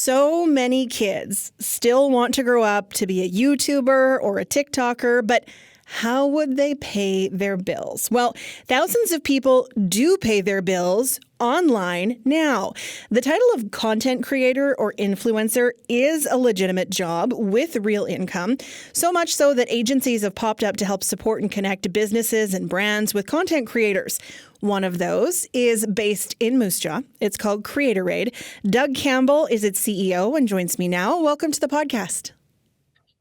So many kids still want to grow up to be a YouTuber or a TikToker, but how would they pay their bills? Well, thousands of people do pay their bills online now. The title of content creator or influencer is a legitimate job with real income, so much so that agencies have popped up to help support and connect businesses and brands with content creators. One of those is based in Moose Jaw. It's called Creatorade. Doug Campbell is its CEO and joins me now. Welcome to the podcast.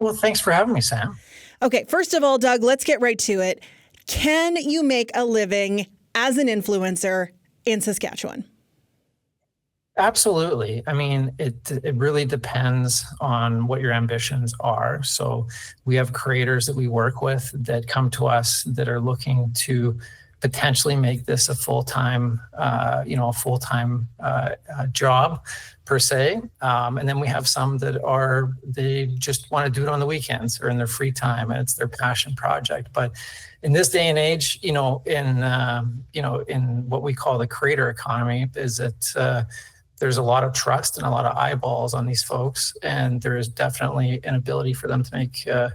Well, thanks for having me, Sam. Okay, first of all, Doug, let's get right to it. Can you make a living as an influencer in Saskatchewan? Absolutely. I mean, it really depends on what your ambitions are. So we have creators that we work with that come to us that are looking to potentially make this a full-time, job per se. And then we have some that they just want to do it on the weekends or in their free time, and it's their passion project. But in this day and age, in what we call the creator economy, is that there's a lot of trust and a lot of eyeballs on these folks, and there is definitely an ability for them to make a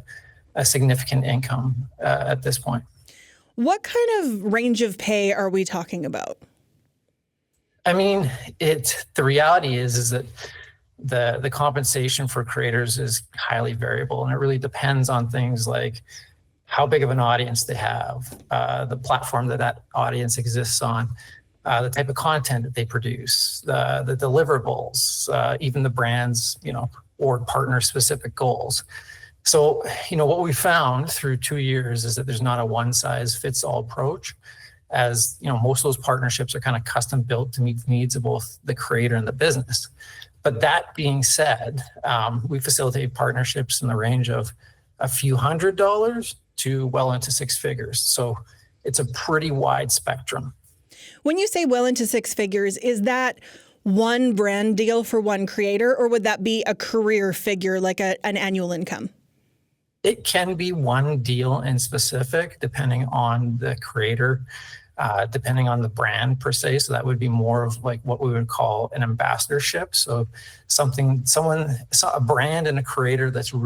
significant income at this point. What kind of range of pay are we talking about? I mean, the reality is that the compensation for creators is highly variable, and it really depends on things like how big of an audience they have, the platform that audience exists on, the type of content that they produce, the deliverables, even the brand's, or partner specific goals. So, what we found through 2 years is that there's not a one size fits all approach, as most of those partnerships are kind of custom built to meet the needs of both the creator and the business. But that being said, we facilitate partnerships in the range of a few $100s to well into six figures. So it's a pretty wide spectrum. When you say well into six figures, is that one brand deal for one creator, or would that be a career figure, like an annual income? It can be one deal in specific, depending on the creator, depending on the brand per se. So that would be more of like what we would call an ambassadorship. So a brand and a creator that are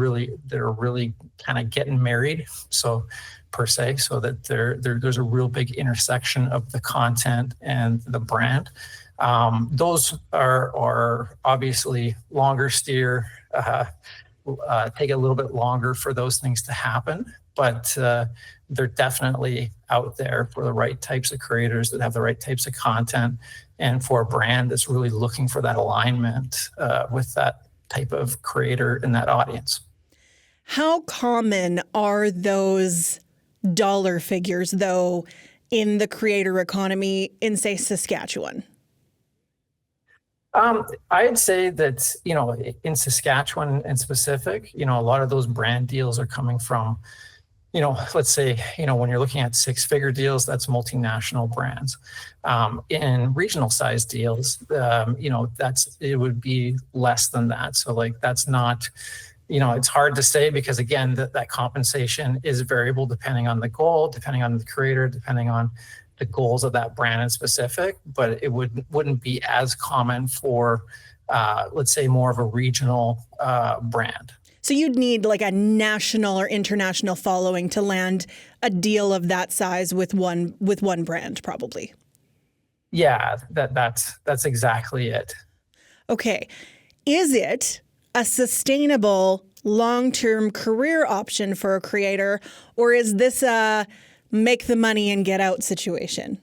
really kind of getting married. So per se, so that there's a real big intersection of the content and the brand. Those are obviously longer steer. Take a little bit longer for those things to happen, but they're definitely out there for the right types of creators that have the right types of content, and for a brand that's really looking for that alignment with that type of creator and that audience. How common are those dollar figures, though, in the creator economy in, say, Saskatchewan? I'd say that, in Saskatchewan in specific, a lot of those brand deals are coming from, let's say, when you're looking at six-figure deals, that's multinational brands. In regional size deals, it would be less than that. So like, that's not, it's hard to say because again, that compensation is variable depending on the goal, depending on the creator, depending on the goals of that brand in specific, but it wouldn't be as common for, let's say, more of a regional brand. So you'd need like a national or international following to land a deal of that size with one brand, probably. Yeah, that's exactly it. Okay. Is it a sustainable long-term career option for a creator, or is this a make the money and get out situation?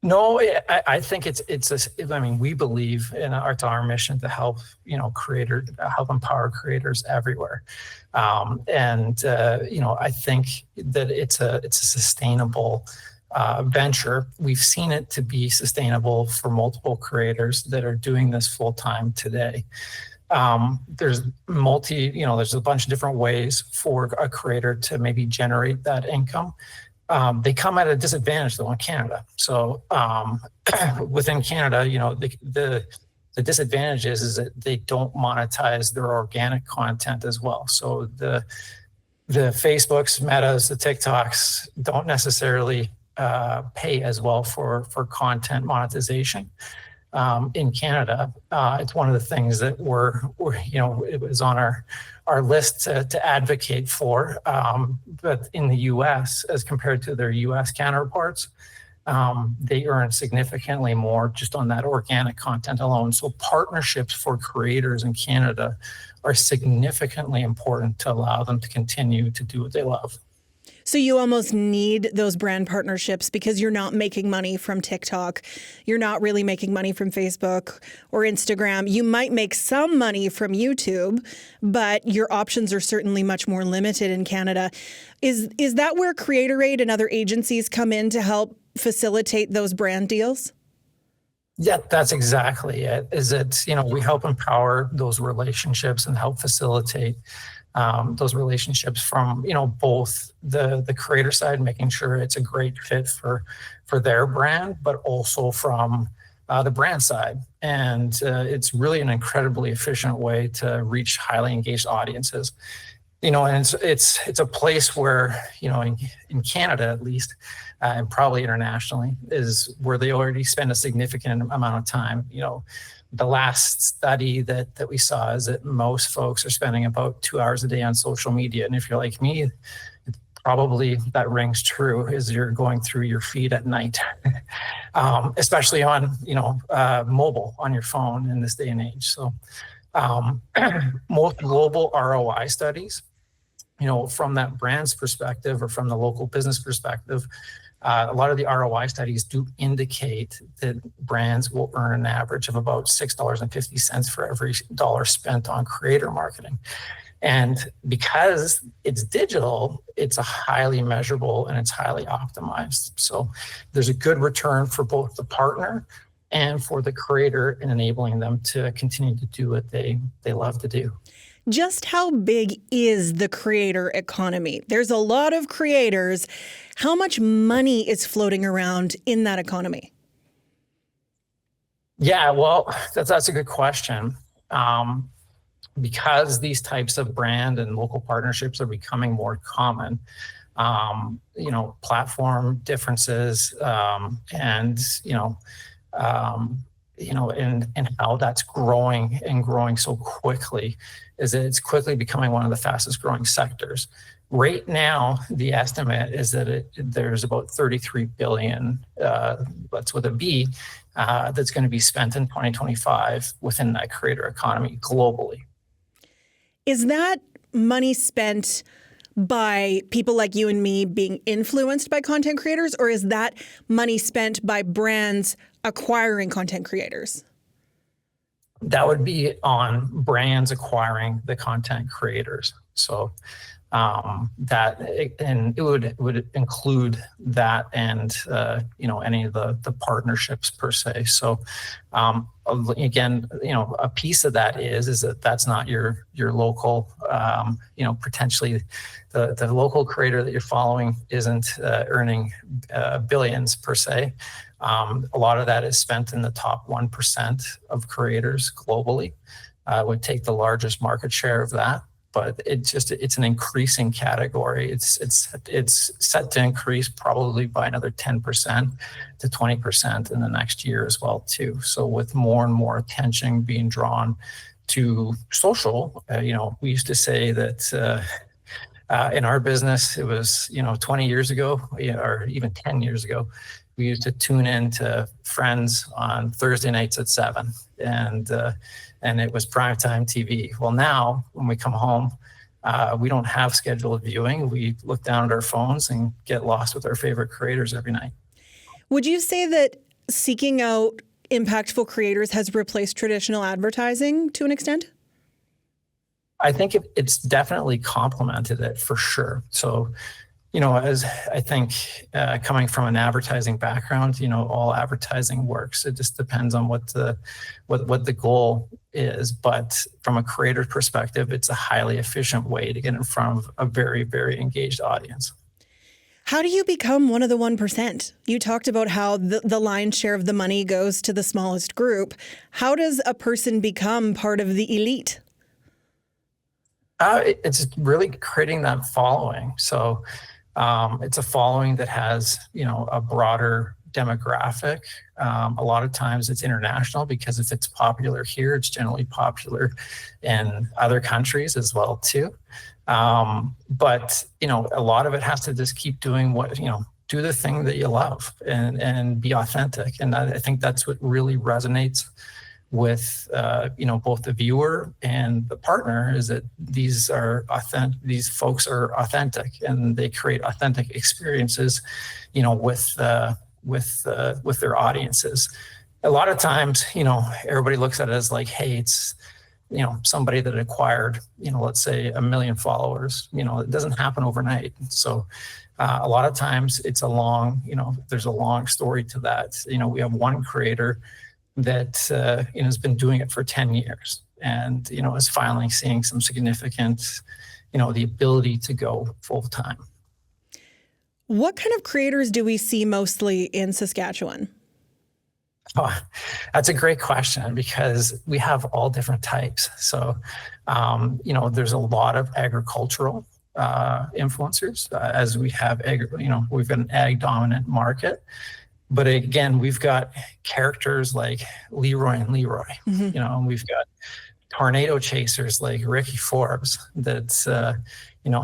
No, I think we believe in our mission to help, help empower creators everywhere. I think that it's a sustainable venture. We've seen it to be sustainable for multiple creators that are doing this full time today. There's a bunch of different ways for a creator to maybe generate that income. They come at a disadvantage though in Canada. So within Canada, the disadvantage is that they don't monetize their organic content as well. So the Facebooks, Metas, the TikToks don't necessarily pay as well for content monetization. in Canada. It's one of the things that it was on our list to advocate for. But in the U.S., as compared to their U.S. counterparts, they earn significantly more just on that organic content alone. So partnerships for creators in Canada are significantly important to allow them to continue to do what they love. So you almost need those brand partnerships because you're not making money from TikTok. You're not really making money from Facebook or Instagram. You might make some money from YouTube, but your options are certainly much more limited in Canada. Is that where Creatorade and other agencies come in to help facilitate those brand deals? Yeah, that's exactly it. We help empower those relationships and help facilitate those relationships from, both the creator side, making sure it's a great fit for their brand, but also from the brand side. And it's really an incredibly efficient way to reach highly engaged audiences. And it's a place where, in Canada at least, and probably internationally, is where they already spend a significant amount of time. The last study that we saw is that most folks are spending about 2 hours a day on social media. And if you're like me, probably that rings true as you're going through your feed at night, especially on, mobile on your phone in this day and age. So most global ROI studies, from that brand's perspective or from the local business perspective, a lot of the ROI studies do indicate that brands will earn an average of about $6.50 for every dollar spent on creator marketing. And because it's digital, it's a highly measurable and it's highly optimized. So there's a good return for both the partner and for the creator in enabling them to continue to do what they love to do. Just how big is the creator economy? There's a lot of creators. How much money is floating around in that economy? Yeah, well, that's a good question. Because these types of brand and local partnerships are becoming more common, platform differences, and how that's growing and growing so quickly is that it's quickly becoming one of the fastest growing sectors. Right now, the estimate is that there's about 33 billion, that's with a B, that's going to be spent in 2025 within that creator economy globally. Is that money spent by people like you and me being influenced by content creators, or is that money spent by brands acquiring content creators? That would be on brands acquiring the content creators. So it would include that and any of the partnerships per se. So again, a piece of that is that that's not your local, potentially the local creator that you're following isn't earning billions per se. A lot of that is spent in the top 1% of creators globally. Would take the largest market share of that. But it's an increasing category. It's set to increase probably by another 10% to 20% in the next year as well too. So with more and more attention being drawn to social, we used to say that in our business it was 20 years ago or even 10 years ago, we used to tune in to Friends on Thursday nights at 7, and it was primetime TV. Well, now when we come home, we don't have scheduled viewing. We look down at our phones and get lost with our favorite creators every night. Would you say that seeking out impactful creators has replaced traditional advertising to an extent? I think it's definitely complemented it for sure. So, as I think coming from an advertising background, all advertising works. It just depends on what the goal is. But from a creator perspective, it's a highly efficient way to get in front of a very, very engaged audience. How do you become one of the 1%? You talked about how the lion's share of the money goes to the smallest group. How does a person become part of the elite? It's really creating that following. So it's a following that has, a broader demographic. A lot of times it's international, because if it's popular here, it's generally popular in other countries as well too. But a lot of it has to just keep doing what, do the thing that you love, and be authentic. And I think that's what really resonates with both the viewer and the partner, is that these folks are authentic, and they create authentic experiences with their audiences. A lot of times everybody looks at it as like, hey, it's somebody that acquired let's say 1 million followers. It doesn't happen overnight. So a lot of times it's there's a long story to that. We have one creator that has been doing it for 10 years, and is finally seeing some significant the ability to go full time. What kind of creators do we see mostly in Saskatchewan? Oh, that's a great question, because we have all different types. So there's a lot of agricultural influencers, as we have we've got an ag dominant market. But again, we've got characters like Leroy and Leroy, and we've got tornado chasers like Ricky Forbes that,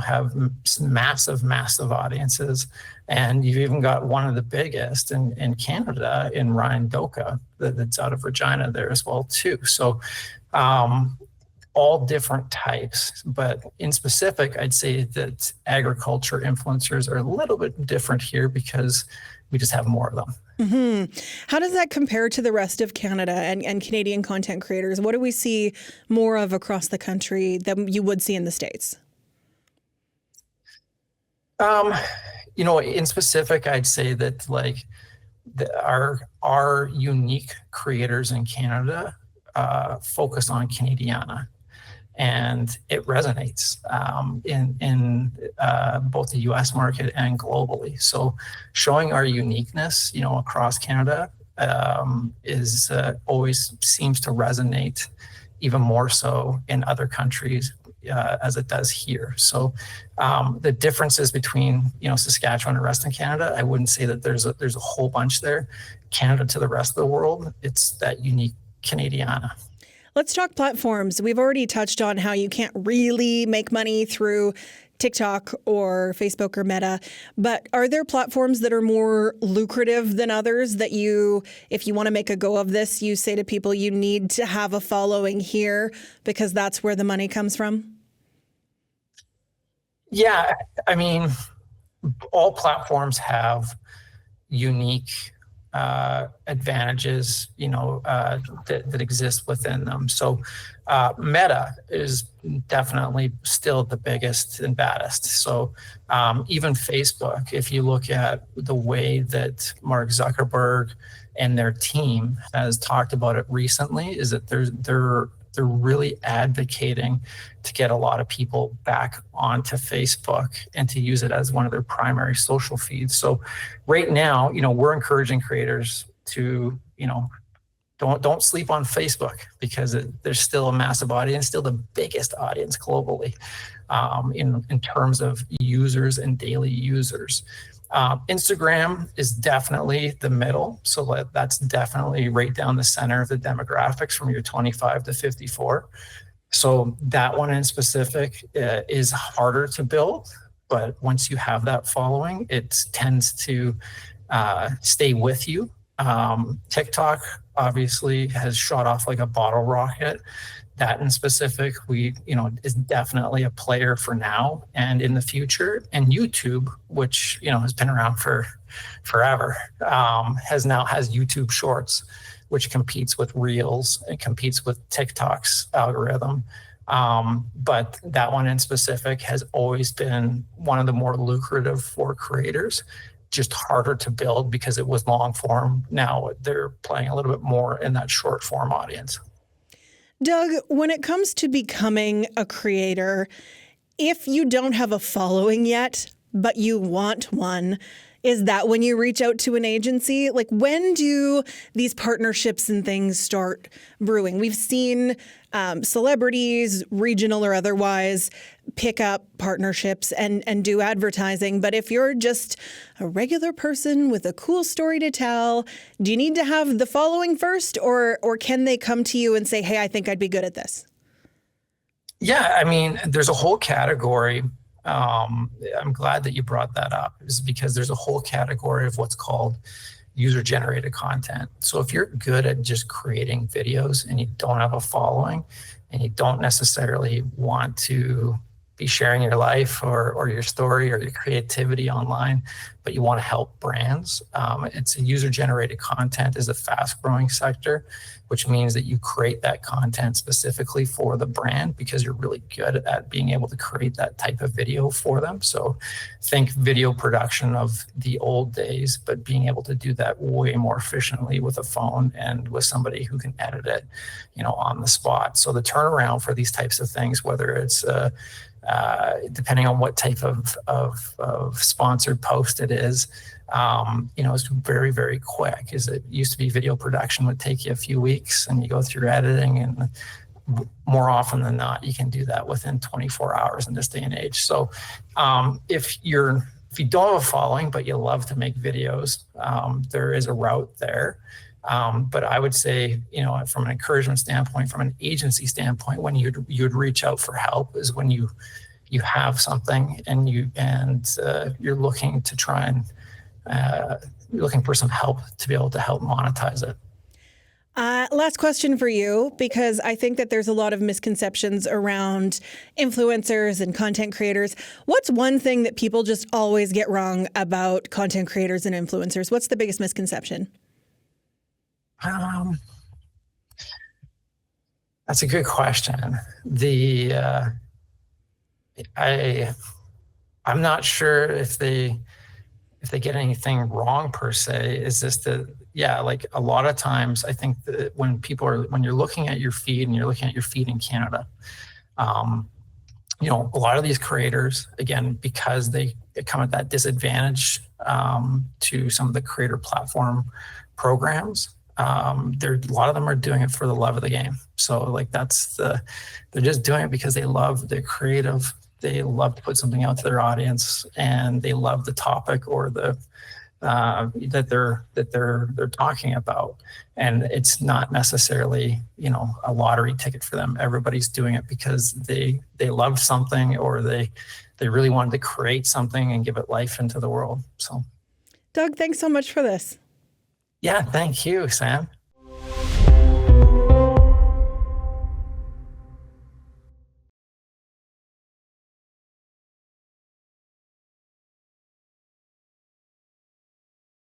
have massive audiences. And you've even got one of the biggest in Canada, in Ryan Doka, that's out of Regina there as well too. So all different types, but in specific, I'd say that agriculture influencers are a little bit different here, because we just have more of them. Mm-hmm. How does that compare to the rest of Canada and Canadian content creators? What do we see more of across the country than you would see in the States? In specific, I'd say that our unique creators in Canada focus on Canadiana, and it resonates in both the U.S. market and globally. So showing our uniqueness, across Canada is always seems to resonate even more so in other countries as it does here. So the differences between Saskatchewan and Western Canada, I wouldn't say that there's a whole bunch there. Canada to the rest of the world, it's that unique Canadiana. Let's talk platforms. We've already touched on how you can't really make money through TikTok or Facebook or Meta, but are there platforms that are more lucrative than others that if you want to make a go of this, you say to people, you need to have a following here because that's where the money comes from? Yeah, I mean, all platforms have unique advantages, that exist within them. So Meta is definitely still the biggest and baddest. So even Facebook, if you look at the way that Mark Zuckerberg and their team has talked about it recently, is that they're really advocating to get a lot of people back onto Facebook and to use it as one of their primary social feeds. So right now, we're encouraging creators to, don't sleep on Facebook, because there's still a massive audience, still the biggest audience globally in terms of users and daily users. Instagram is definitely the middle. So that's definitely right down the center of the demographics from your 25 to 54. So that one in specific is harder to build. But once you have that following, it tends to stay with you. TikTok obviously has shot off like a bottle rocket. That in specific, is definitely a player for now and in the future. And YouTube, which has been around for forever, has YouTube Shorts, which competes with Reels and competes with TikTok's algorithm. But that one in specific has always been one of the more lucrative for creators. Just harder to build because it was long form. Now they're playing a little bit more in that short form audience. Doug, when it comes to becoming a creator, if you don't have a following yet, but you want one, Is that when you reach out to an agency? Like, when do these partnerships and things start brewing? We've seen celebrities, regional or otherwise, pick up partnerships and do advertising. But if you're just a regular person with a cool story to tell, do you need to have the following first, or can they come to you and say, hey, I think I'd be good at this? Yeah, I mean, there's a whole category. I'm glad that you brought that up, is because there's a whole category of what's called user-generated content. So if you're good at just creating videos and you don't have a following and you don't necessarily want to be sharing your life or your story or your creativity online, but you want to help brands, it's a user-generated content is a fast-growing sector, which means that you create that content specifically for the brand because you're really good at being able to create that type of video for them. So think video production of the old days, but being able to do that way more efficiently with a phone and with somebody who can edit it, on the spot. So the turnaround for these types of things, whether it's depending on what type of sponsored post it is, it's very, very quick. It used to be video production would take you a few weeks and you go through editing, and more often than not, you can do that within 24 hours in this day and age. So if you don't have a following, but you love to make videos, there is a route there. But I would say, from an encouragement standpoint, from an agency standpoint, when you'd reach out for help is when you have something and you're looking to try and you're looking for some help to be able to help monetize it. Last question for you, because I think that there's a lot of misconceptions around influencers and content creators. What's one thing that people just always get wrong about content creators and influencers? What's the biggest misconception? That's a good question. I'm not sure if they get anything wrong per se. Is just like a lot of times I think that when you're looking at your feed and you're looking at your feed in Canada, a lot of these creators, again, because they come at that disadvantage to some of the creator platform programs. A lot of them are doing it for the love of the game. So they're just doing it because they're creative. They love to put something out to their audience, and they love the topic or that they're talking about. And it's not necessarily, a lottery ticket for them. Everybody's doing it because they love something, or they really wanted to create something and give it life into the world. So, Doug, thanks so much for this. Yeah, thank you, Sam.